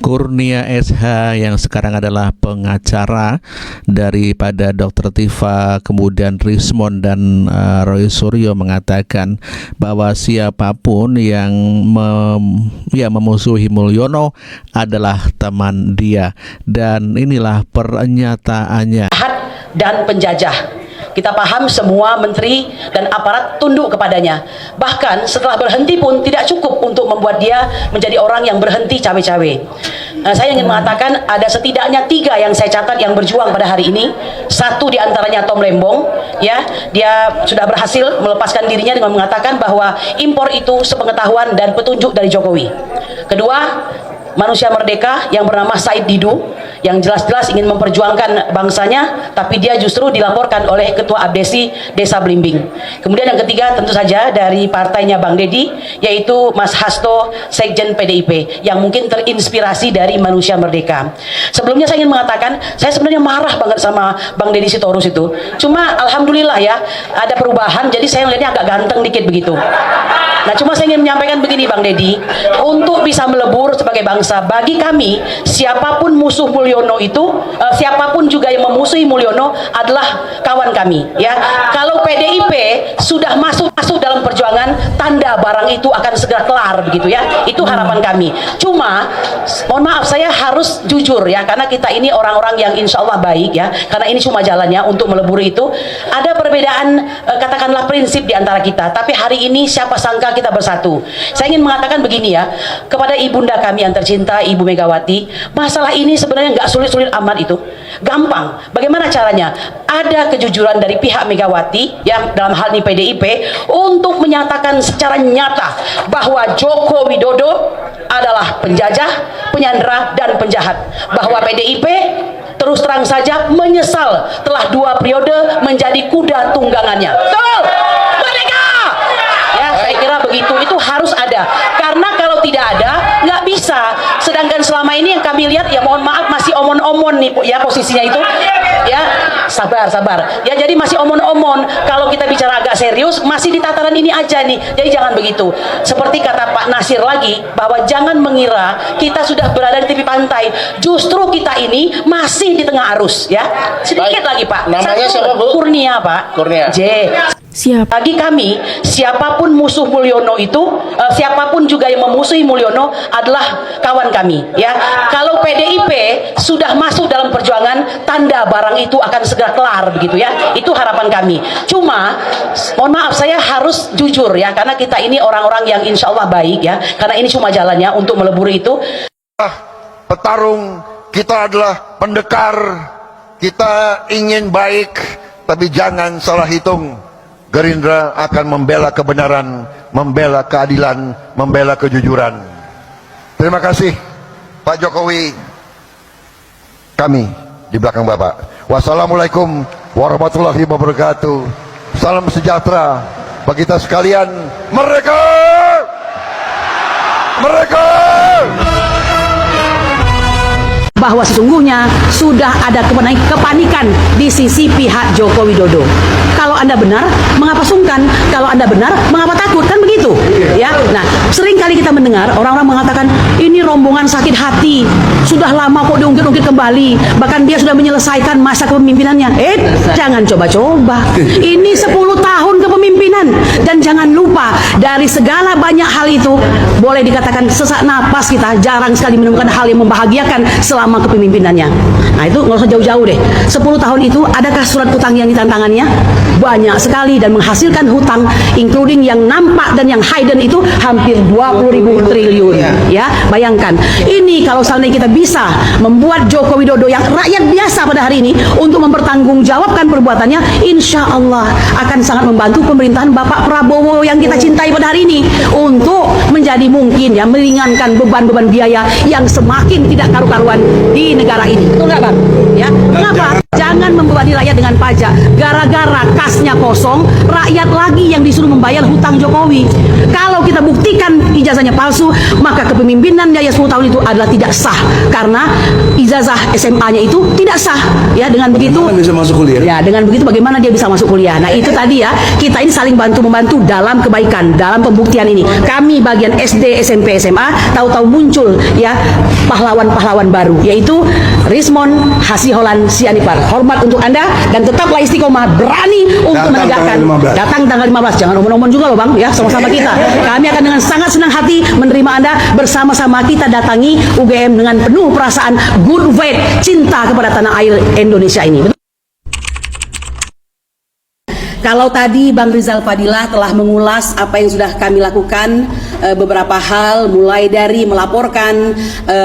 Kurnia SH yang sekarang adalah pengacara daripada Dr. Tifa, kemudian Rismond dan Roy Suryo mengatakan bahwa siapapun yang memusuhi Mulyono adalah teman dia, dan inilah pernyataannya. Dan penjajah. Kita paham semua menteri dan aparat tunduk kepadanya. Bahkan setelah berhenti pun tidak cukup untuk membuat dia menjadi orang yang berhenti cawe-cawe. Saya ingin mengatakan ada setidaknya 3 yang saya catat yang berjuang pada hari ini. Satu diantaranya Tom Lembong, ya, dia sudah berhasil melepaskan dirinya dengan mengatakan bahwa impor itu sepengetahuan dan petunjuk dari Jokowi. Kedua, manusia merdeka yang bernama Said Didu, yang jelas-jelas ingin memperjuangkan bangsanya, tapi dia justru dilaporkan oleh Ketua Abdesi Desa Blimbing. Kemudian yang ketiga tentu saja dari partainya Bang Deddy, yaitu Mas Hasto, Sekjen PDIP, yang mungkin terinspirasi dari manusia merdeka. Sebelumnya saya ingin mengatakan, saya sebenarnya marah banget sama Bang Deddy Sitorus itu. Cuma alhamdulillah ya, ada perubahan, jadi saya melihatnya agak ganteng dikit begitu. Nah, cuma saya ingin menyampaikan begini Bang Deddy, untuk bisa melebur sebagai bangsa, bagi kami siapapun musuh Mulyono itu, siapapun juga yang memusuhi Mulyono adalah kawan kami, ya. Kalau PDIP sudah masuk dalam perjuangan, tanda barang itu akan segera kelar begitu ya. Itu harapan kami. Cuma mohon maaf, saya harus jujur ya, karena kita ini orang-orang yang insya Allah baik ya, karena ini cuma jalannya untuk melebur itu. Ada perbedaan katakanlah prinsip di antara kita, tapi hari ini siapa sangka kita bersatu. Saya ingin mengatakan begini ya, kepada ibunda kami yang tercinta, Ibu Megawati, masalah ini sebenarnya nggak sulit-sulit amat, itu gampang. Bagaimana caranya? Ada kejujuran dari pihak Megawati yang dalam hal ini PDIP untuk menyatakan secara nyata bahwa Joko Widodo adalah penjajah, penyandera, dan penjahat. Bahwa PDIP terus terang saja menyesal telah 2 periode menjadi kuda tunggangannya. Betul! Merdeka! Ya, saya kira begitu, itu harus ada. Karena kalau tidak ada, nggak bisa. Sedangkan selama ini yang kami lihat, ya mohon maaf, masih omon-omon nih ya posisinya itu. Ya, sabar. Ya, jadi masih omon-omon. Kalau kita bicara agak serius, masih di tataran ini aja nih. Jadi jangan begitu. Seperti kata Pak Nasir lagi, bahwa jangan mengira kita sudah berada di tepi pantai. Justru kita ini masih di tengah arus, ya. Sedikit lagi, Pak. Namanya siapa, Bu? Kurnia, Pak. Kurnia. J. Siap. Bagi kami, siapapun musuh Mulyono itu, siapapun juga yang memusuhi Mulyono adalah kawan kami, ya. Kalau PDIP sudah masuk dalam perjuangan, tanda barang itu akan segera kelar begitu ya. Itu harapan kami. Cuma mohon maaf, saya harus jujur ya, karena kita ini orang-orang yang insya Allah baik ya, karena ini cuma jalannya untuk melebur itu. Petarung, kita adalah pendekar, kita ingin baik, tapi jangan salah hitung. Gerindra akan membela kebenaran, membela keadilan, membela kejujuran. Terima kasih Pak Jokowi. Kami di belakang Bapak. Wassalamualaikum warahmatullahi wabarakatuh. Salam sejahtera bagi kita sekalian. Merdeka! Merdeka! Bahwa sesungguhnya sudah ada kepanikan di sisi pihak Joko Widodo. Kalau Anda benar, mengapa sungkan? Kalau Anda benar, mengapa takut? Kan begitu, ya. Nah, sering kali kita mendengar orang-orang mengatakan ini rombongan sakit hati, sudah lama kok diungkit-ungkit kembali, bahkan dia sudah menyelesaikan masa kepemimpinannya. Jangan coba-coba. Ini 10 tahun kepemimpinan, dan jangan lupa dari segala banyak hal itu, boleh dikatakan sesak napas kita jarang sekali menemukan hal yang membahagiakan selama kepemimpinannya. Nah, itu nggak usah jauh-jauh deh. 10 tahun itu adakah surat hutang yang ditantangannya? Banyak sekali, dan menghasilkan hutang including yang nampak dan yang hidden itu hampir 20.000 triliun. Ya, bayangkan. Ini kalau seandainya kita bisa membuat Joko Widodo yang rakyat biasa pada hari ini untuk mempertanggungjawabkan perbuatannya, insya Allah akan sangat membantu pemerintahan Bapak Prabowo yang kita cintai pada hari ini untuk menjadi mungkin ya meringankan beban-beban biaya yang semakin tidak karu-karuan di negara ini. Betul nggak, Bang? Ya, kenapa? Jangan membebani rakyat dengan pajak. Gara-gara kasnya kosong, rakyat lagi yang disuruh membayar hutang Jokowi. Kalau kita buktikan membuktikan ijazahnya palsu, maka kepemimpinan dia 10 tahun itu adalah tidak sah karena ijazah SMA-nya itu tidak sah. Ya, dengan begitu bisa masuk kuliah. Ya, dengan begitu bagaimana dia bisa masuk kuliah? Nah, itu tadi ya, kita ini saling bantu-membantu dalam kebaikan, dalam pembuktian ini. Kami bagian SD, SMP, SMA, tahu-tahu muncul ya pahlawan-pahlawan baru, yaitu Rismond Hasiholan Sianipar. Hormat untuk Anda dan tetaplah istiqomah, berani untuk menegakkan. Datang tanggal 15. Jangan omong-omong juga loh, Bang, ya, sama-sama kita. Kami akan dengan sangat senang hati menerima Anda, bersama-sama kita datangi UGM dengan penuh perasaan good faith, cinta kepada tanah air Indonesia ini. Kalau tadi Bang Rizal Fadilah telah mengulas apa yang sudah kami lakukan, beberapa hal mulai dari melaporkan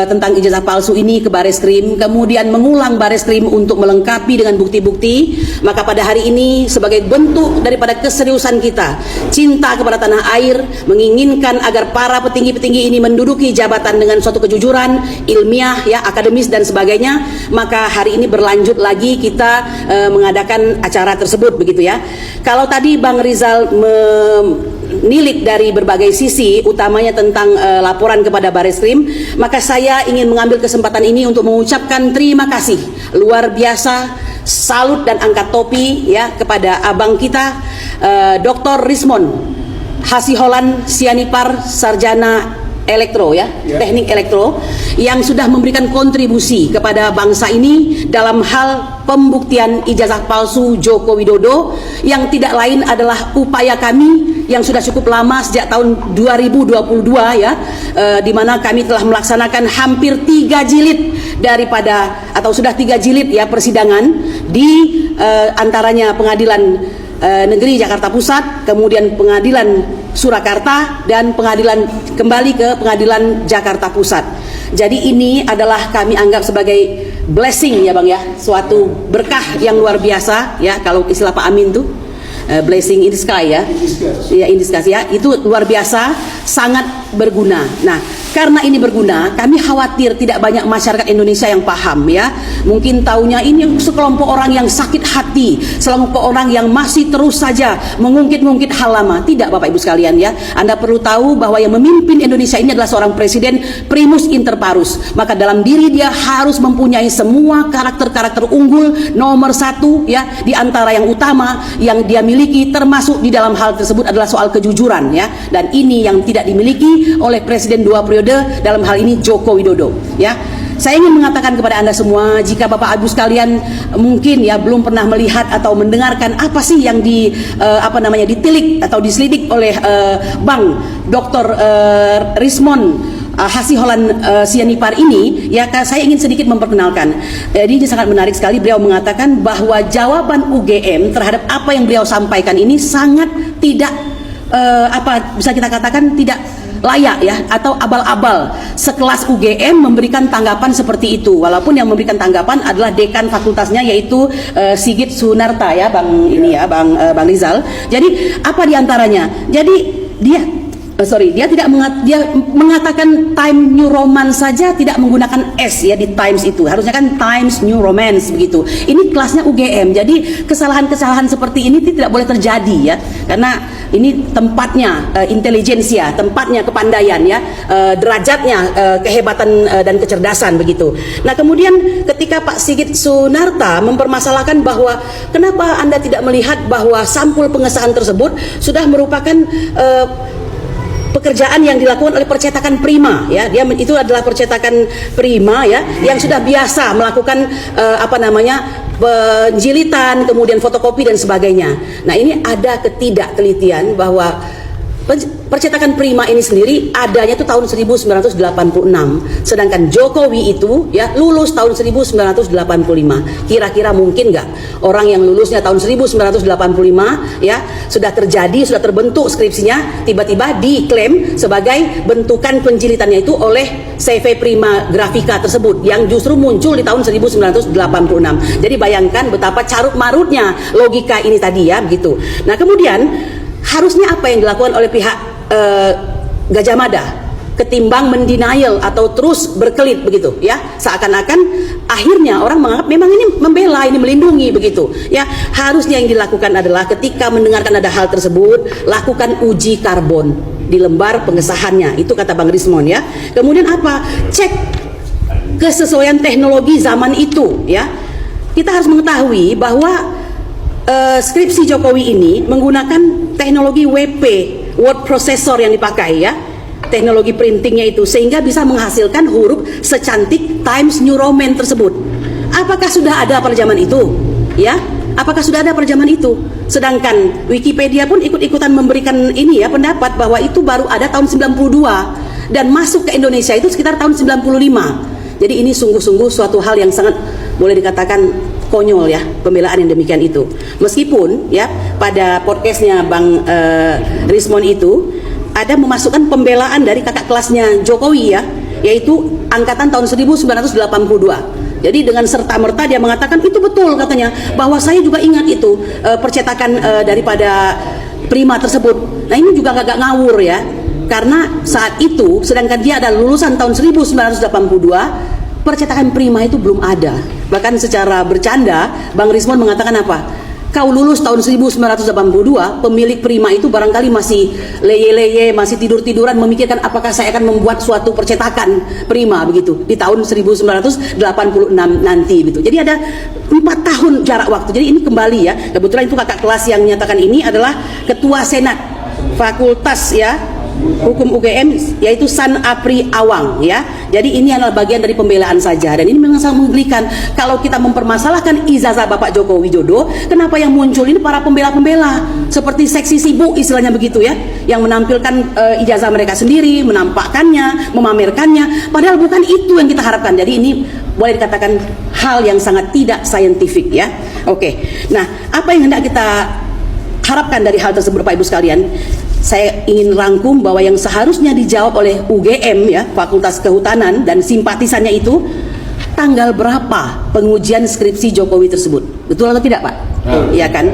tentang ijazah palsu ini ke Bareskrim, kemudian mengulang Bareskrim untuk melengkapi dengan bukti-bukti, maka pada hari ini sebagai bentuk daripada keseriusan kita, cinta kepada tanah air, menginginkan agar para petinggi-petinggi ini menduduki jabatan dengan suatu kejujuran, ilmiah, ya, akademis dan sebagainya, maka hari ini berlanjut lagi kita mengadakan acara tersebut, begitu ya. Kalau tadi Bang Rizal menilik dari berbagai sisi, utamanya tentang laporan kepada Bareskrim, maka saya ingin mengambil kesempatan ini untuk mengucapkan terima kasih luar biasa, salut dan angkat topi ya kepada abang kita, Dr. Rismond Hasiholan Sianipar, sarjana elektro ya, teknik elektro, yang sudah memberikan kontribusi kepada bangsa ini dalam hal pembuktian ijazah palsu Joko Widodo, yang tidak lain adalah upaya kami yang sudah cukup lama sejak tahun 2022 ya, di mana kami telah melaksanakan hampir 3 jilid daripada, atau sudah 3 jilid ya, persidangan di antaranya Pengadilan Negeri Jakarta Pusat, kemudian Pengadilan Surakarta, dan pengadilan kembali ke Pengadilan Jakarta Pusat. Jadi ini adalah kami anggap sebagai blessing ya Bang ya, suatu berkah yang luar biasa ya, kalau istilah Pak Amin tuh blessing in the sky ya, in the sky ya, itu luar biasa, sangat berguna. Nah, karena ini berguna, kami khawatir tidak banyak masyarakat Indonesia yang paham ya. Mungkin taunya ini sekelompok orang yang sakit hati, sekelompok orang yang masih terus saja mengungkit-ungkit hal lama. Tidak Bapak Ibu sekalian ya. Anda perlu tahu bahwa yang memimpin Indonesia ini adalah seorang presiden primus inter parus. Maka dalam diri dia harus mempunyai semua karakter-karakter unggul nomor 1 ya, di antara yang utama yang dia miliki, termasuk di dalam hal tersebut adalah soal kejujuran ya. Dan ini yang tidak dimiliki oleh presiden 2 periode, dalam hal ini Joko Widodo ya. Saya ingin mengatakan kepada Anda semua, jika Bapak Ibu sekalian mungkin ya belum pernah melihat atau mendengarkan apa sih yang ditilik atau diselidik oleh Bang Dr. Rismond Hasiholan Sianipar ini ya, saya ingin sedikit memperkenalkan. Jadi ini sangat menarik sekali, beliau mengatakan bahwa jawaban UGM terhadap apa yang beliau sampaikan ini sangat tidak bisa kita katakan tidak layak ya, atau abal-abal. Sekelas UGM memberikan tanggapan seperti itu, walaupun yang memberikan tanggapan adalah dekan fakultasnya, yaitu Sigit Sunarta ya, Bang ini ya, Bang Rizal. Jadi apa diantaranya? Jadi dia tidak dia mengatakan Time New Roman saja, tidak menggunakan S ya di Times itu. Harusnya kan Times New Romance begitu. Ini kelasnya UGM. Jadi kesalahan-kesalahan seperti ini tidak boleh terjadi ya. Karena ini tempatnya intelijensia, tempatnya kepandaian ya, derajatnya kehebatan dan kecerdasan begitu. Nah, kemudian ketika Pak Sigit Sunarta mempermasalahkan bahwa kenapa Anda tidak melihat bahwa sampul pengesahan tersebut sudah merupakan pekerjaan yang dilakukan oleh percetakan Prima ya, itu adalah percetakan Prima ya, yang sudah biasa melakukan penjilitan, kemudian fotokopi dan sebagainya. Nah, ini ada ketidaktelitian bahwa percetakan Prima ini sendiri adanya itu tahun 1986, sedangkan Jokowi itu ya lulus tahun 1985. Kira-kira mungkin nggak orang yang lulusnya tahun 1985 ya sudah terbentuk skripsinya, tiba-tiba diklaim sebagai bentukan penjilitannya itu oleh CV Prima Grafika tersebut yang justru muncul di tahun 1986. Jadi bayangkan betapa carut marutnya logika ini tadi ya, begitu. Nah, kemudian harusnya apa yang dilakukan oleh pihak Gajah Mada ketimbang mendenial atau terus berkelit begitu ya, seakan-akan akhirnya orang menganggap memang ini membela, ini melindungi begitu ya. Harusnya yang dilakukan adalah ketika mendengarkan ada hal tersebut, lakukan uji karbon di lembar pengesahannya. Itu kata Bang Rismon ya. Kemudian apa? Cek kesesuaian teknologi zaman itu ya. Kita harus mengetahui bahwa skripsi Jokowi ini menggunakan teknologi WP, word processor yang dipakai ya. Teknologi printingnya itu sehingga bisa menghasilkan huruf secantik Times New Roman tersebut. Apakah sudah ada pada zaman itu? Ya, apakah sudah ada pada zaman itu? Sedangkan Wikipedia pun ikut-ikutan memberikan ini ya pendapat bahwa itu baru ada tahun 92 dan masuk ke Indonesia itu sekitar tahun 95. Jadi ini sungguh-sungguh suatu hal yang sangat boleh dikatakan konyol ya, pembelaan yang demikian itu. Meskipun ya pada podcastnya Bang Rismon itu ada memasukkan pembelaan dari kakak kelasnya Jokowi ya, yaitu angkatan tahun 1982. Jadi dengan serta-merta dia mengatakan itu betul katanya, bahwa saya juga ingat itu percetakan daripada Prima tersebut. Nah ini juga agak ngawur ya, karena saat itu sedangkan dia adalah lulusan tahun 1982, percetakan Prima itu belum ada. Bahkan secara bercanda Bang Rismon mengatakan apa? Kau lulus tahun 1982, pemilik Prima itu barangkali masih leye-leye, masih tidur-tiduran memikirkan apakah saya akan membuat suatu percetakan Prima begitu di tahun 1986 nanti gitu. Jadi ada 4 tahun jarak waktu. Jadi ini kembali ya, kebetulan itu kakak kelas yang menyatakan ini adalah Ketua Senat Fakultas ya Hukum UGM, yaitu San Apri Awang ya. Jadi ini adalah bagian dari pembelaan saja, dan ini memang sangat mengerikan kalau kita mempermasalahkan ijazah Bapak Joko Widodo. Kenapa yang muncul ini para pembela-pembela seperti seksi sibuk istilahnya begitu ya, yang menampilkan ijazah mereka sendiri, menampakkannya, memamerkannya, padahal bukan itu yang kita harapkan. Jadi ini boleh dikatakan hal yang sangat tidak saintifik ya. Oke, nah apa yang hendak kita harapkan dari hal tersebut Bapak Ibu sekalian? Saya ingin rangkum bahwa yang seharusnya dijawab oleh UGM ya, Fakultas Kehutanan dan simpatisannya itu, tanggal berapa pengujian skripsi Jokowi tersebut? Betul atau tidak Pak? Iya kan?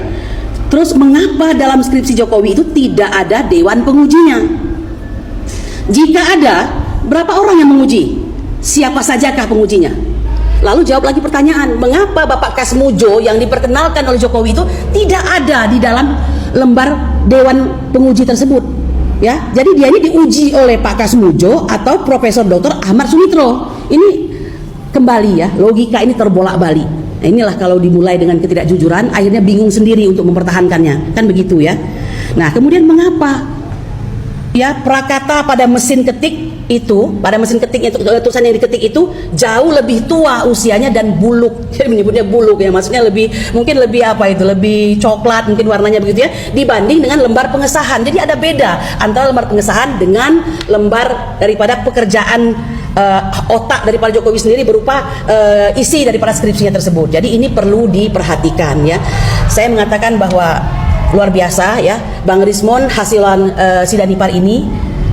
Terus mengapa dalam skripsi Jokowi itu tidak ada dewan pengujinya? Jika ada, berapa orang yang menguji? Siapa sajakah pengujinya? Lalu jawab lagi pertanyaan, mengapa Bapak Kasmujo yang diperkenalkan oleh Jokowi itu tidak ada di dalam lembar dewan penguji tersebut ya? Jadi dia ini diuji oleh Pak Kasmujo atau Profesor Dr. Ahmad Sumitro. Ini kembali ya, logika ini terbolak-balik. Nah, inilah kalau dimulai dengan ketidakjujuran akhirnya bingung sendiri untuk mempertahankannya, kan begitu ya. Nah kemudian mengapa ya prakata pada mesin ketik itu, pada mesin ketik itu, tulisan yang diketik itu jauh lebih tua usianya dan buluk. Jadi menyebutnya buluk ya, maksudnya lebih, mungkin lebih apa itu, lebih coklat mungkin warnanya begitu ya, dibanding dengan lembar pengesahan. Jadi ada beda antara lembar pengesahan dengan lembar daripada pekerjaan otak daripada Jokowi sendiri berupa isi daripada skripsinya tersebut. Jadi ini perlu diperhatikan ya. Saya mengatakan bahwa luar biasa ya, Bang Rismon, hasilan Sidanipar ini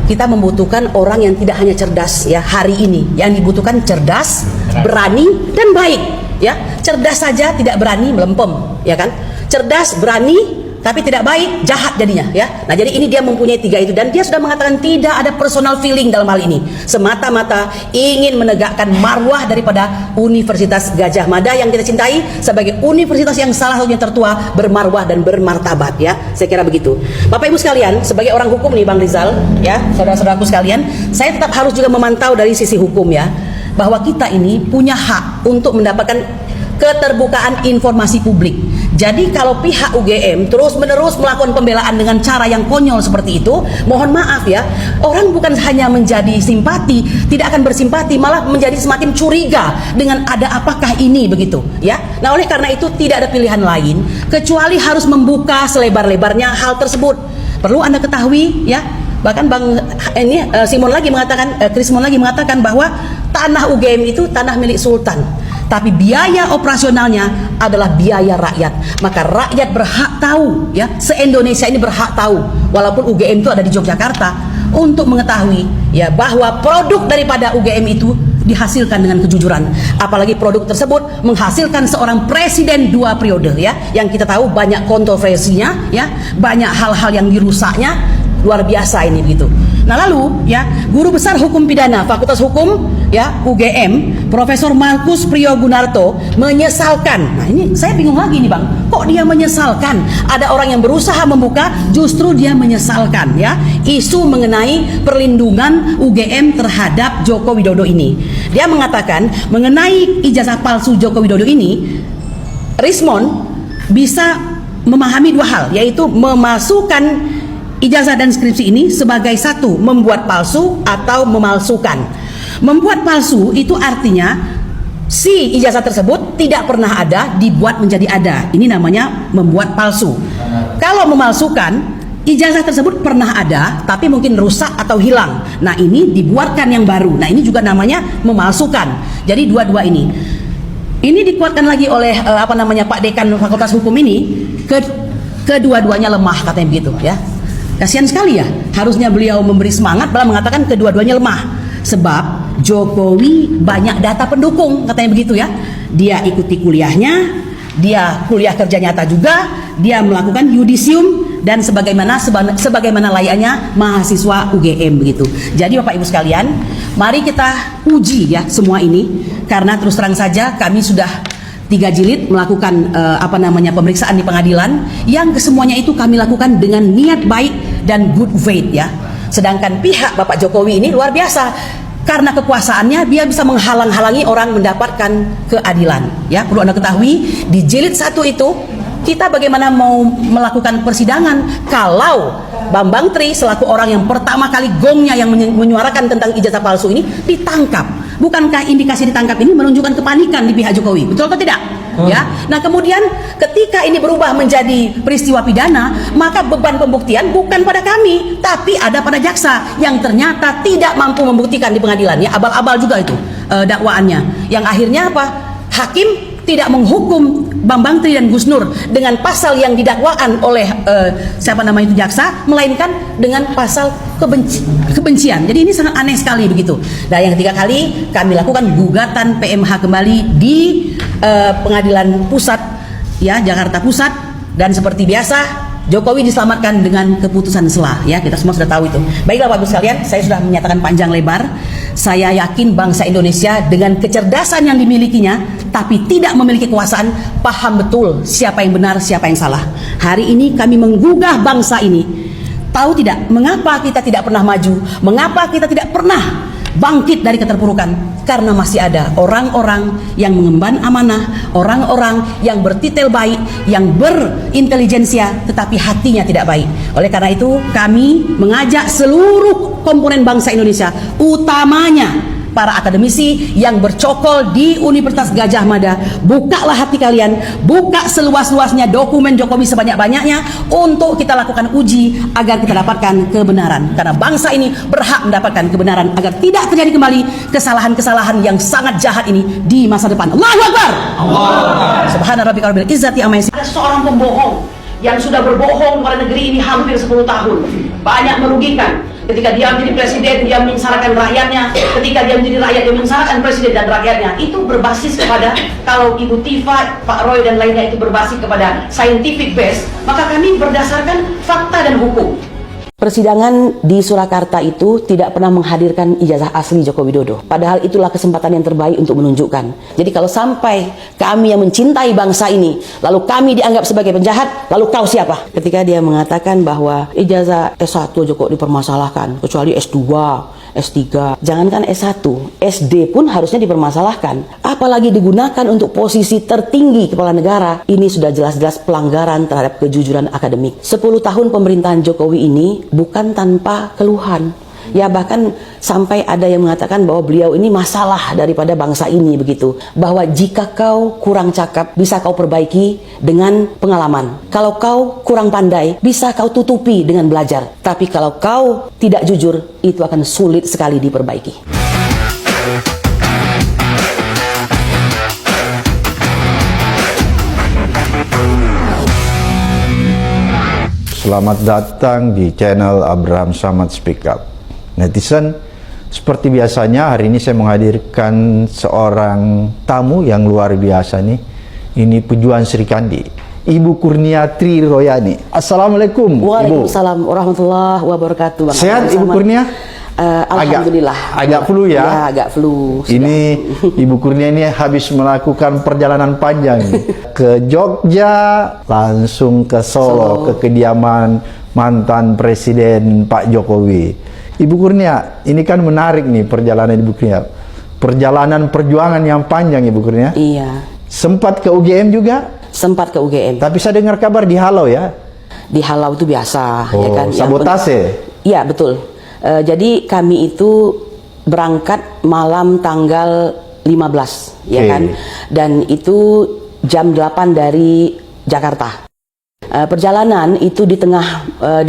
kita membutuhkan orang yang tidak hanya cerdas ya hari ini, yang dibutuhkan cerdas, berani dan baik ya. Cerdas saja tidak berani melempem ya kan, cerdas berani tapi tidak baik jahat jadinya ya. Nah jadi ini dia mempunyai 3 itu, dan dia sudah mengatakan tidak ada personal feeling dalam hal ini, semata-mata ingin menegakkan marwah daripada Universitas Gadjah Mada yang kita cintai sebagai universitas yang salah satunya tertua, bermarwah dan bermartabat ya. Saya kira begitu Bapak Ibu sekalian. Sebagai orang hukum nih Bang Rizal ya, saudara-saudaraku sekalian, saya tetap harus juga memantau dari sisi hukum ya, bahwa kita ini punya hak untuk mendapatkan keterbukaan informasi publik. Jadi kalau pihak UGM terus-menerus melakukan pembelaan dengan cara yang konyol seperti itu, mohon maaf ya, orang bukan hanya menjadi simpati, tidak akan bersimpati, malah menjadi semakin curiga dengan ada apakah ini begitu ya. Nah oleh karena itu tidak ada pilihan lain kecuali harus membuka selebar-lebarnya hal tersebut. Perlu Anda ketahui ya, bahkan Bang ini Simon lagi mengatakan, Krismon lagi mengatakan bahwa tanah UGM itu tanah milik Sultan, tapi biaya operasionalnya adalah biaya rakyat. Maka rakyat berhak tahu ya, se-Indonesia ini berhak tahu, walaupun UGM itu ada di Yogyakarta, untuk mengetahui ya bahwa produk daripada UGM itu dihasilkan dengan kejujuran. Apalagi produk tersebut menghasilkan seorang presiden 2 periode ya, yang kita tahu banyak kontroversinya ya, banyak hal-hal yang dirusaknya. luar biasa ini begitu. Nah lalu ya, Guru Besar Hukum Pidana Fakultas Hukum ya UGM, Profesor Markus Priyogunarto menyesalkan. Nah ini saya bingung lagi nih Bang, kok dia menyesalkan? Ada orang yang berusaha membuka, justru dia menyesalkan ya isu mengenai perlindungan UGM terhadap Joko Widodo ini. Dia mengatakan mengenai ijazah palsu Joko Widodo ini, Rismond bisa memahami dua hal, yaitu memasukkan ijazah dan skripsi ini sebagai satu, membuat palsu atau memalsukan. Membuat palsu itu artinya si ijazah tersebut tidak pernah ada, dibuat menjadi ada. Ini namanya membuat palsu. Kalau memalsukan, ijazah tersebut pernah ada tapi mungkin rusak atau hilang. Nah ini dibuatkan yang baru. Nah ini juga namanya memalsukan. Jadi dua-dua ini dikuatkan lagi oleh Pak Dekan Fakultas Hukum ini. Kedua-duanya lemah katanya begitu ya. Kasihan sekali ya, harusnya beliau memberi semangat, malah mengatakan kedua-duanya lemah. Sebab Jokowi banyak data pendukung, katanya begitu ya. Dia ikuti kuliahnya, dia kuliah kerja nyata juga, dia melakukan yudisium dan sebagaimana layaknya mahasiswa UGM begitu. Jadi Bapak Ibu sekalian, mari kita uji ya semua ini, karena terus terang saja kami sudah 3 jilid melakukan pemeriksaan di pengadilan, yang kesemuanya itu kami lakukan dengan niat baik dan good faith ya. Sedangkan pihak Bapak Jokowi ini luar biasa, karena kekuasaannya dia bisa menghalang-halangi orang mendapatkan keadilan ya. Perlu Anda ketahui, di jilid 1 itu kita bagaimana mau melakukan persidangan kalau Bambang Tri selaku orang yang pertama kali gongnya yang menyuarakan tentang ijazah palsu ini ditangkap. Bukankah indikasi ditangkap ini menunjukkan kepanikan di pihak Jokowi? Betul atau tidak? Ya. Nah kemudian ketika ini berubah menjadi peristiwa pidana, maka beban pembuktian bukan pada kami, tapi ada pada jaksa yang ternyata tidak mampu membuktikan di pengadilan. Ya, abal-abal juga itu dakwaannya. Yang akhirnya apa? Hakim tidak menghukum Bambang Tri dan Gus Nur dengan pasal yang didakwaan oleh jaksa, melainkan dengan pasal kebencian. Jadi ini sangat aneh sekali begitu. Nah yang ketiga kali kami lakukan gugatan PMH kembali di Pengadilan Pusat ya, Jakarta Pusat, dan seperti biasa Jokowi diselamatkan dengan keputusan selah ya, kita semua sudah tahu itu. Baiklah Bapak Ibu sekalian, saya sudah menyatakan panjang lebar. Saya yakin bangsa Indonesia dengan kecerdasan yang dimilikinya, tapi tidak memiliki kekuasaan, paham betul siapa yang benar, siapa yang salah. Hari ini kami menggugah bangsa ini. Tahu tidak mengapa kita tidak pernah maju? Mengapa kita tidak pernah bangkit dari keterpurukan? Karena masih ada orang-orang yang mengemban amanah, orang-orang yang bertitel baik, yang berintelijensia, tetapi hatinya tidak baik. Oleh karena itu kami mengajak seluruh komponen bangsa Indonesia, utamanya para akademisi yang bercokol di Universitas Gadjah Mada, bukalah hati kalian, buka seluas-luasnya dokumen Jokowi sebanyak-banyaknya untuk kita lakukan uji agar kita dapatkan kebenaran. Karena bangsa ini berhak mendapatkan kebenaran agar tidak terjadi kembali kesalahan-kesalahan yang sangat jahat ini di masa depan. Allahu Akbar. Subhana rabbika rabbil izzati amma yasifun. Ada seorang pembohong yang sudah berbohong pada negeri ini hampir 10 tahun, banyak merugikan. Ketika dia menjadi presiden, dia menyengsarakan rakyatnya. Ketika dia menjadi rakyat, dia menyengsarakan presiden dan rakyatnya. Itu berbasis kepada, kalau Ibu Tifa, Pak Roy dan lainnya itu berbasis kepada scientific base, maka kami berdasarkan fakta dan hukum. Persidangan di Surakarta itu tidak pernah menghadirkan ijazah asli Joko Widodo. Padahal itulah kesempatan yang terbaik untuk menunjukkan. Jadi kalau sampai kami yang mencintai bangsa ini, lalu kami dianggap sebagai penjahat, lalu kau siapa? Ketika dia mengatakan bahwa ijazah S1 Joko dipermasalahkan, kecuali S2, S3, jangankan S1, SD pun harusnya dipermasalahkan. Apalagi digunakan untuk posisi tertinggi kepala negara. Ini sudah jelas-jelas pelanggaran terhadap kejujuran akademik. 10 tahun pemerintahan Jokowi ini bukan tanpa keluhan. Ya bahkan sampai ada yang mengatakan bahwa beliau ini masalah daripada bangsa ini begitu. Bahwa jika kau kurang cakap, bisa kau perbaiki dengan pengalaman. Kalau kau kurang pandai, bisa kau tutupi dengan belajar. Tapi kalau kau tidak jujur, itu akan sulit sekali diperbaiki. Selamat datang di channel Abraham Samad Speak Up. Netizen, seperti biasanya hari ini saya menghadirkan seorang tamu yang luar biasa nih. Ini Pujuan Sri Kandi. Ibu Kurnia Tri Royani. Assalamualaikum, Ibu. Waalaikumsalam warahmatullahi wabarakatuh. Bang Sehat Ibu Kurnia? Alhamdulillah. Agak flu ya? Ya, agak flu. Ini Ibu Kurnia ini habis melakukan perjalanan panjang ke Jogja, langsung ke Solo, ke kediaman mantan Presiden Pak Jokowi. Ibu Kurnia, ini kan menarik nih perjalanan Ibu Kurnia. Perjalanan perjuangan yang panjang Ibu Kurnia. Iya. Sempat ke UGM juga? Sempat ke UGM. Tapi saya dengar kabar dihalau ya? Dihalau itu biasa, Oh, ya kan? sabotase? Iya, betul. Jadi kami itu berangkat malam tanggal 15, ya kan? Dan itu jam 8 dari Jakarta. Perjalanan itu di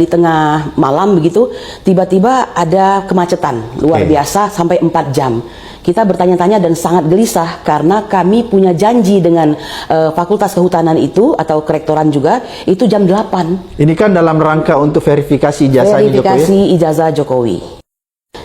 tengah malam begitu, tiba-tiba ada kemacetan luar biasa sampai 4 jam. Kita bertanya-tanya dan sangat gelisah karena kami punya janji dengan Fakultas Kehutanan itu atau Kerektoran juga itu jam 8. Ini kan dalam rangka untuk verifikasi ijazah Verifikasi ijazah Jokowi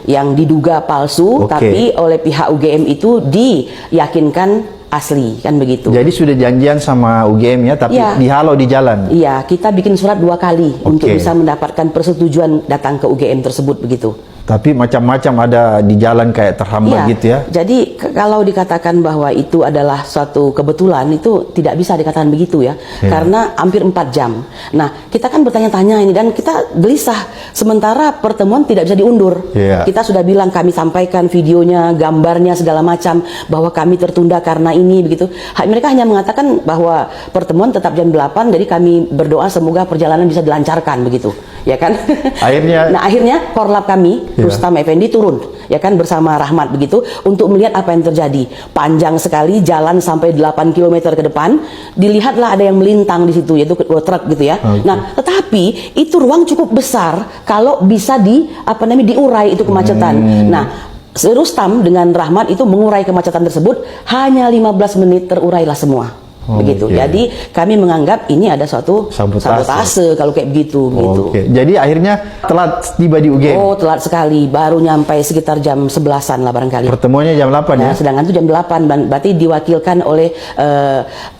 yang diduga palsu, tapi oleh pihak UGM itu diyakinkan asli, kan begitu. Jadi sudah janjian sama UGM ya, tapi dihalau di jalan. Iya, kita bikin surat 2 kali untuk bisa mendapatkan persetujuan datang ke UGM tersebut begitu. Tapi macam-macam ada di jalan kayak terhambat gitu ya. Jadi kalau dikatakan bahwa itu adalah suatu kebetulan, itu tidak bisa dikatakan begitu ya. Karena hampir 4 jam. Nah, kita kan bertanya-tanya ini dan kita gelisah. Sementara pertemuan tidak bisa diundur. Kita sudah bilang, kami sampaikan videonya, gambarnya segala macam bahwa kami tertunda karena ini begitu. Mereka hanya mengatakan bahwa pertemuan tetap jam 8, jadi kami berdoa semoga perjalanan bisa dilancarkan begitu. Ya kan? Akhirnya korlap kami Rustam Effendi turun, ya kan, bersama Rahmat begitu untuk melihat apa yang terjadi. Panjang sekali jalan sampai 8 km ke depan, dilihatlah ada yang melintang di situ, yaitu truk gitu ya. Nah, tetapi itu ruang cukup besar kalau bisa diurai itu kemacetan. Nah, Rustam dengan Rahmat itu mengurai kemacetan tersebut hanya 15 menit terurailah semua. Begitu. Jadi kami menganggap ini ada suatu sabotase kalau kayak begitu. Jadi akhirnya telat tiba di UGM. Oh, telat sekali. Baru nyampe sekitar jam 11-an lah barangkali. Pertemuannya jam 8 ya? Sedangkan itu jam 8. Berarti diwakilkan oleh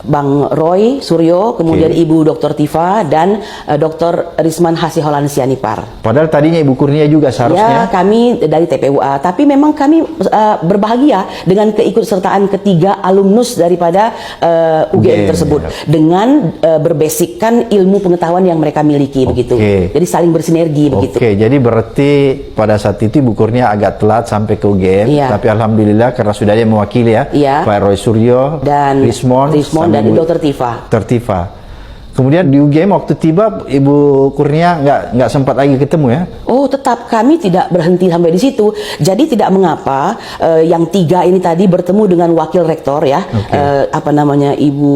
Bang Roy Suryo, kemudian Ibu Dr. Tifa dan Dr. Risman Hasiholan Sianipar. Padahal tadinya Ibu Kurnia juga seharusnya. Ya, kami dari TPUA. Tapi memang kami berbahagia dengan keikutsertaan ketiga alumnus daripada UGM tersebut dengan berbasickan ilmu pengetahuan yang mereka miliki begitu. Jadi saling bersinergi begitu. Jadi berarti pada saat itu Ibu Kurnia agak telat sampai ke UGM, tapi alhamdulillah karena sudah ada yang mewakili ya, Pak Roy Suryo dan Rismon dan Dr. Tifa. Kemudian di UGM waktu tiba Ibu Kurnia nggak sempat lagi ketemu ya? Oh, tetap kami tidak berhenti sampai di situ. Jadi tidak mengapa yang 3 ini tadi bertemu dengan wakil rektor ya, Ibu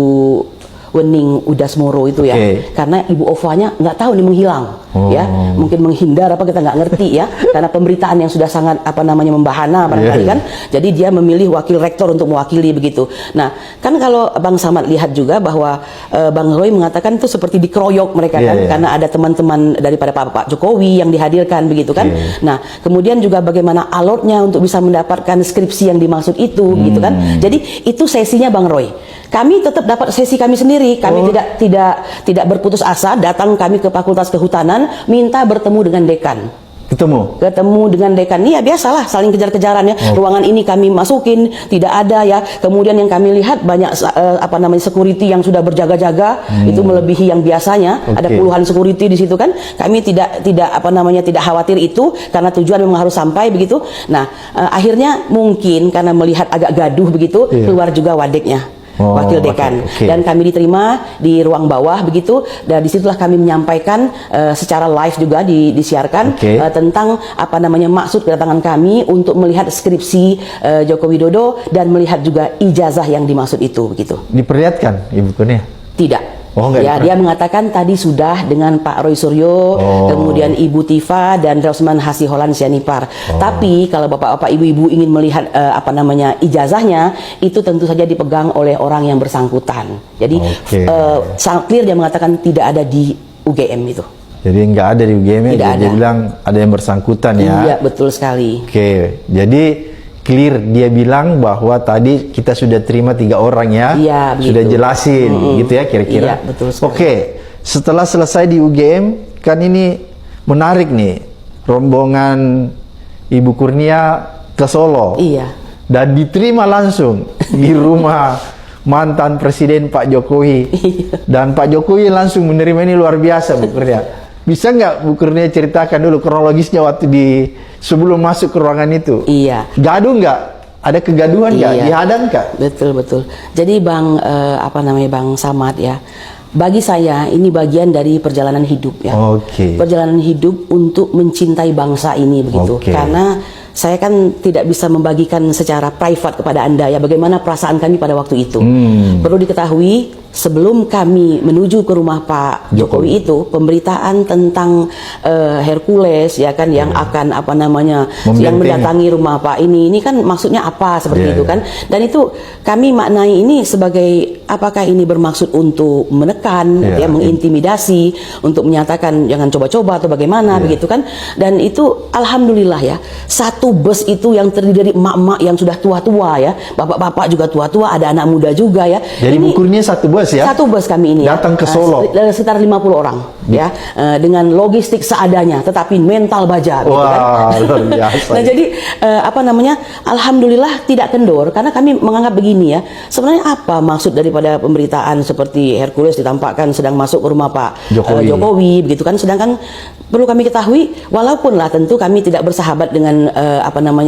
Wening Udasmoro itu ya, karena Ibu Ovanya nggak tahu nih menghilang, ya, mungkin menghindar apa kita nggak ngerti ya, karena pemberitaan yang sudah sangat membahana barangkali kan, jadi dia memilih wakil rektor untuk mewakili begitu. Nah, kan kalau Bang Samad lihat juga bahwa Bang Roy mengatakan itu seperti dikeroyok mereka kan, karena ada teman-teman daripada Pak Jokowi yang dihadirkan begitu kan. Nah, kemudian juga bagaimana alotnya untuk bisa mendapatkan skripsi yang dimaksud itu, gitu kan. Jadi itu sesinya Bang Roy. Kami tetap dapat sesi kami sendiri. Kami tidak berputus asa. Datang kami ke Fakultas Kehutanan, minta bertemu dengan dekan. Ketemu dengan dekan. Iya, biasalah saling kejar-kejaran ya. Ruangan ini kami masukin, tidak ada ya. Kemudian yang kami lihat banyak security yang sudah berjaga-jaga, itu melebihi yang biasanya. Ada puluhan security di situ kan. Kami tidak khawatir itu karena tujuan memang harus sampai begitu. Nah, akhirnya mungkin karena melihat agak gaduh begitu, keluar juga wadeknya. Wakil dekan dan kami diterima di ruang bawah begitu, dan disitulah kami menyampaikan secara live juga disiarkan tentang maksud kedatangan kami untuk melihat skripsi Joko Widodo dan melihat juga ijazah yang dimaksud itu begitu. Diperlihatkan Ibu Kurnia? Tidak. Ya, dia mengatakan tadi sudah dengan Pak Roy Suryo, kemudian Ibu Tifa dan Rosman Hasiholan Sianipar. Tapi kalau bapak-bapak ibu-ibu ingin melihat ijazahnya, itu tentu saja dipegang oleh orang yang bersangkutan. Jadi sangat clear dia mengatakan tidak ada di UGM itu. Jadi nggak ada di UGM, dia bilang ada yang bersangkutan ya. Iya, betul sekali. Jadi clear, dia bilang bahwa tadi kita sudah terima 3 orang ya. Iya, sudah begitu. jelasin gitu ya kira-kira. Iya, betul sekali. Oke, setelah selesai di UGM kan ini menarik nih, rombongan Ibu Kurnia ke Solo. Iya. Dan diterima langsung di rumah mantan Presiden Pak Jokowi. Dan Pak Jokowi langsung menerima, ini luar biasa Bu Kurnia. Bisa nggak Bu Kurnia ceritakan dulu kronologisnya waktu sebelum masuk ke ruangan itu? Iya. Gaduh nggak? Ada kegaduhan nggak? Iya. Dihadang nggak? Betul. Jadi Bang Bang Samad ya, bagi saya ini bagian dari perjalanan hidup ya. Oke. Perjalanan hidup untuk mencintai bangsa ini begitu. Oke. Karena saya kan tidak bisa membagikan secara private kepada Anda ya bagaimana perasaan kami pada waktu itu. Perlu diketahui, sebelum kami menuju ke rumah Pak Jokowi itu, pemberitaan tentang Hercules ya kan yang akan yang mendatangi rumah Pak ini kan maksudnya apa seperti itu kan. Dan itu kami maknai ini sebagai apakah ini bermaksud untuk menekan ya, mengintimidasi, untuk menyatakan jangan coba-coba atau bagaimana begitu kan. Dan itu alhamdulillah ya, satu bus itu yang terdiri dari emak-emak yang sudah tua-tua ya, bapak-bapak juga tua-tua, ada anak muda juga ya. Jadi ini Bu Kurnia satu bus ya? Satu bus kami ini datang ke Solo. Sekitar 50 orang ya, dengan logistik seadanya tetapi mental baja gitu kan. Luar biasa. Nah jadi alhamdulillah tidak kendor, karena kami menganggap begini ya, sebenarnya apa maksud daripada pemberitaan seperti Hercules ditampakkan sedang masuk ke rumah Pak Jokowi begitu kan. Sedangkan perlu kami ketahui, walaupun lah tentu kami tidak bersahabat dengan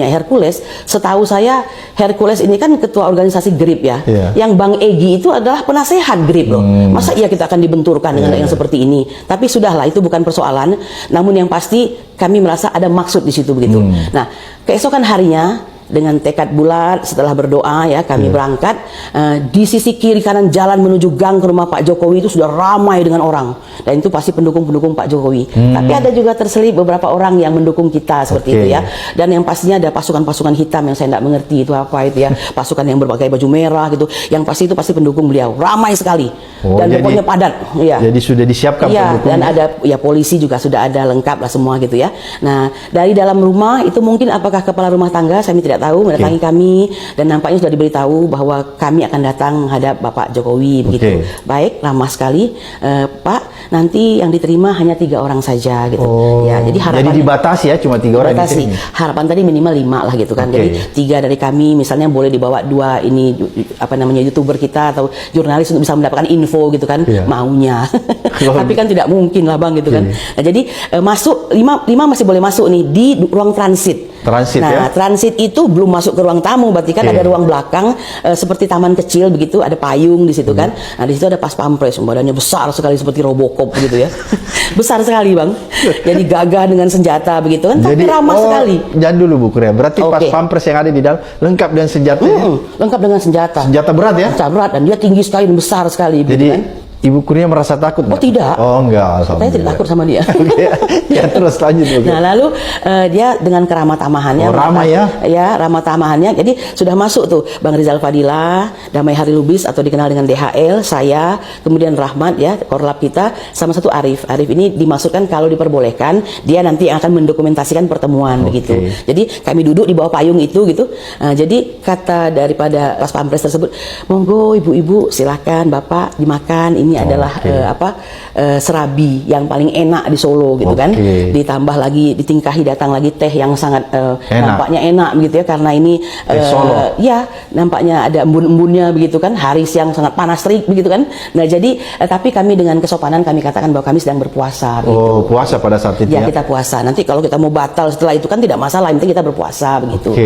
Hercules, setahu saya Hercules ini kan ketua organisasi GRIP ya, yang Bang Egy itu adalah penasehat GRIP loh. Masa iya kita akan dibenturkan dengan yang seperti ini? Tapi sudahlah, itu bukan persoalan. Namun yang pasti kami merasa ada maksud di situ begitu. Nah, keesokan harinya dengan tekad bulat setelah berdoa ya kami berangkat, di sisi kiri kanan jalan menuju gang ke rumah Pak Jokowi itu sudah ramai dengan orang, dan itu pasti pendukung-pendukung Pak Jokowi. Tapi ada juga terselip beberapa orang yang mendukung kita seperti itu ya, dan yang pastinya ada pasukan-pasukan hitam yang saya tidak mengerti itu apa itu ya, pasukan yang berpakai baju merah gitu, yang pasti itu pasti pendukung beliau, ramai sekali dan pokoknya padat ya. Jadi sudah disiapkan pendukungnya. Dan ada ya polisi juga sudah ada lengkap lah semua gitu ya. Nah dari dalam rumah itu mungkin apakah kepala rumah tangga saya tidak tahu mendatangi kami, dan nampaknya sudah diberitahu bahwa kami akan datang menghadap Bapak Jokowi begitu. Baik, ramah sekali Pak, nanti yang diterima hanya 3 orang saja gitu. Ya, jadi harapan dibatasi ya, cuma 3 orang yang diterima. Harapan tadi minimal 5 lah gitu kan. Jadi 3 dari kami misalnya boleh dibawa 2 ini YouTuber kita atau jurnalis untuk bisa mendapatkan info gitu kan, maunya. Tapi kan tidak mungkin lah Bang gitu kan. Nah, jadi masuk 5 masih boleh masuk nih di ruang transit. Transit itu belum masuk ke ruang tamu, berarti kan ada ruang belakang seperti taman kecil begitu, ada payung di situ kan. Nah, di situ ada pas pampres, badannya besar sekali seperti Robocop gitu ya. Besar sekali Bang. Jadi gagah dengan senjata begitu kan, tapi ramah sekali. Jangan dulu Bu Kurnia, berarti pas pampres yang ada di dalam lengkap dengan senjata. Lengkap dengan senjata. Senjata berat ya? Senjata berat, dan dia tinggi sekali dan besar sekali jadi, gitu kan. Ibu Kurnia merasa takut nggak? Oh tidak. Oh enggak. Saya tidak takut sama dia. Ya terus lanjut. Nah lalu dia dengan keramah tamahannya. Ramah ya? Ya ramah tamahannya. Jadi sudah masuk tuh Bang Rizal Fadila, Damai Hari Lubis atau dikenal dengan DHL, saya, kemudian Rahmat ya, korlap kita, sama satu Arif. Arif ini dimasukkan kalau diperbolehkan, dia nanti akan mendokumentasikan pertemuan begitu. Jadi kami duduk di bawah payung itu gitu. Jadi kata daripada pas pampres tersebut, monggo ibu-ibu silakan Bapak dimakan. Ini adalah serabi yang paling enak di Solo gitu kan. Ditambah lagi, ditingkahi datang lagi teh yang sangat nampaknya enak begitu ya, karena ini ya nampaknya ada embun-embunnya begitu kan, hari siang sangat panas terik begitu kan. Nah jadi tapi kami dengan kesopanan kami katakan bahwa kami sedang berpuasa begitu. Puasa pada saat itu ya? Kita puasa. Nanti kalau kita mau batal setelah itu kan tidak masalah, nanti kita berpuasa begitu.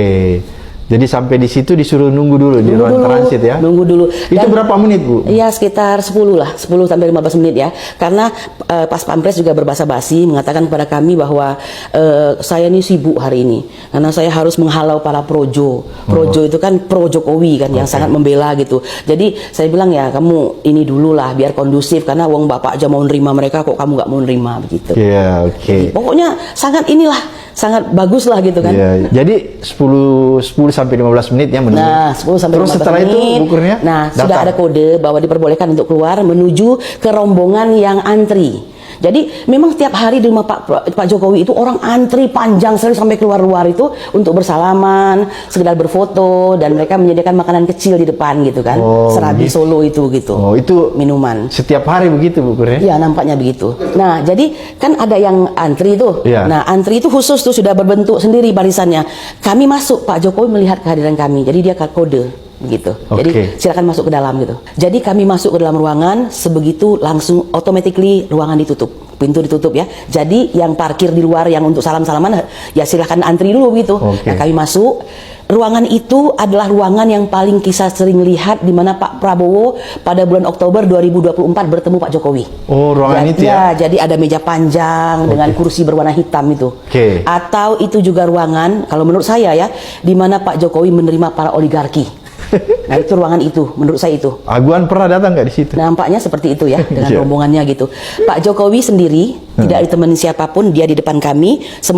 Jadi sampai di situ disuruh nunggu dulu di ruang transit ya? Nunggu dulu. Itu berapa menit Bu? Iya sekitar 10 lah, 10 sampai 15 menit ya. Karena pas pampres juga berbahasa basi mengatakan kepada kami bahwa saya ini sibuk hari ini, karena saya harus menghalau para projo. Projo itu kan pro Jokowi kan, yang sangat membela gitu. Jadi saya bilang ya kamu ini dulu lah biar kondusif, karena wong bapak aja mau nerima mereka, kok kamu nggak mau nerima begitu. Pokoknya sangat bagus lah gitu kan. Jadi 10 sampai 15 menit ya menunggu. Nah, 10 sampai 15 menit. Terus setelah itu Bu Kurnia sudah ada kode bahwa diperbolehkan untuk keluar menuju ke rombongan yang antri. Jadi memang setiap hari di rumah Pak Jokowi itu orang antri panjang sekali sampai keluar luar itu untuk bersalaman, sekedar berfoto, dan mereka menyediakan makanan kecil di depan gitu kan. Serabi gitu. Solo itu gitu. Oh, itu minuman. Setiap hari begitu Bu Kur ya? Iya, nampaknya begitu. Nah, jadi kan ada yang antri tuh. Iya. Nah, antri itu khusus tuh sudah berbentuk sendiri barisannya. Kami masuk, Pak Jokowi melihat kehadiran kami. Jadi dia kode begitu. Jadi silakan masuk ke dalam gitu. Jadi kami masuk ke dalam ruangan, sebegitu langsung automatically ruangan ditutup, pintu ditutup ya. Jadi yang parkir di luar yang untuk salam-salaman ya silahkan antri dulu gitu. Nah, kami masuk. Ruangan itu adalah ruangan yang paling kita sering lihat di mana Pak Prabowo pada bulan Oktober 2024 bertemu Pak Jokowi. Oh, ruangan itu ya? Ya, jadi ada meja panjang dengan kursi berwarna hitam itu. Atau itu juga ruangan, kalau menurut saya ya, di mana Pak Jokowi menerima para oligarki. Nah, itu ruangan itu, menurut saya itu. Aguan pernah datang nggak di situ? Nampaknya seperti itu ya, dengan rombongannya gitu. Pak Jokowi sendiri tidak ditemani siapapun, dia di depan kami.